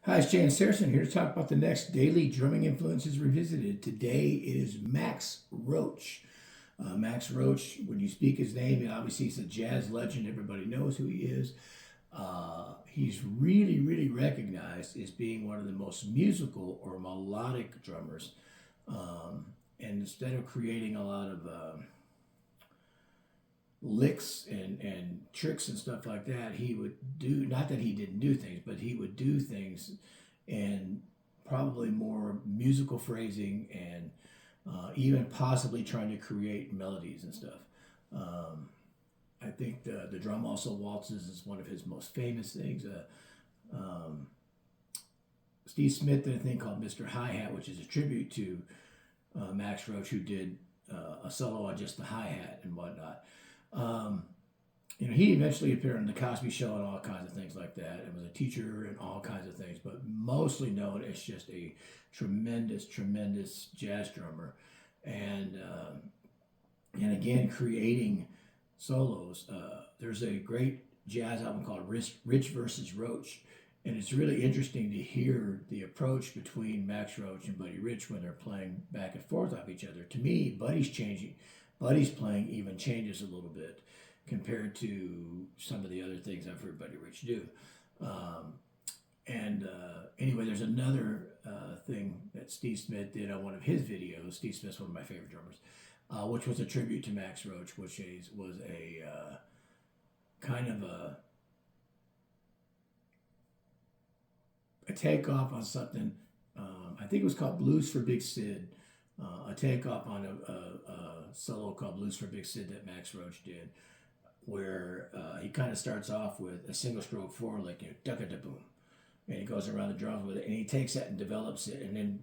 Hi, it's Jan Saracen here to talk about the next daily drumming influences revisited. Today it is Max Roach. Max Roach, when you speak his name, obviously he's a jazz legend. Everybody knows who he is. He's really recognized as being one of the most musical or melodic drummers. And instead of creating a lot of licks and tricks and stuff like that, he would do, not that he didn't do things, but he would do things and probably more musical phrasing and even possibly trying to create melodies and stuff. Um, I think the drum also waltzes is one of his most famous things. Um, Steve Smith did a thing called Mr. Hi-Hat, which is a tribute to Max Roach, who did a solo on just the hi-hat and whatnot. Um, he eventually appeared on the Cosby Show and all kinds of things like that, and was a teacher and all kinds of things, but mostly known as just a tremendous jazz drummer, and again creating solos. There's a great jazz album called Rich versus Roach, and it's really interesting to hear the approach between Max Roach and Buddy Rich when they're playing back and forth off each other. To me, Buddy's playing even changes a little bit compared to some of the other things I've heard Buddy Rich do. Um, and anyway, there's another thing that Steve Smith did on one of his videos. Steve Smith's one of my favorite drummers, which was a tribute to Max Roach, which was a kind of a takeoff on something. I think it was called Blues for Big Sid. A takeoff on a solo called Blues for Big Sid that Max Roach did, where he kind of starts off with a single stroke four lick, ducka da boom, and he goes around the drums with it, and he takes that and develops it, and then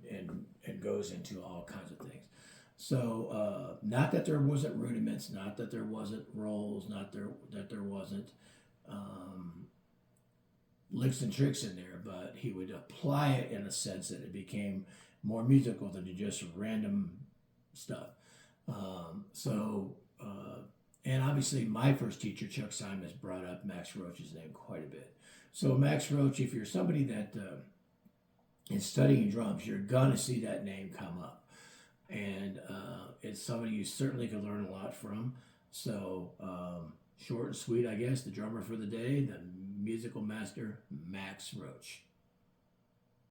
and goes into all kinds of things. So not that there wasn't rudiments, not that there wasn't rolls, that there wasn't um, licks and tricks in there, but he would apply it in a sense that it became more musical than just random stuff. And obviously, my first teacher, Chuck Simons, brought up Max Roach's name quite a bit. So, Max Roach, if you're somebody that is studying drums, you're going to see that name come up. And it's somebody you certainly could learn a lot from. So, short and sweet, I guess, the drummer for the day, the musical master, Max Roach.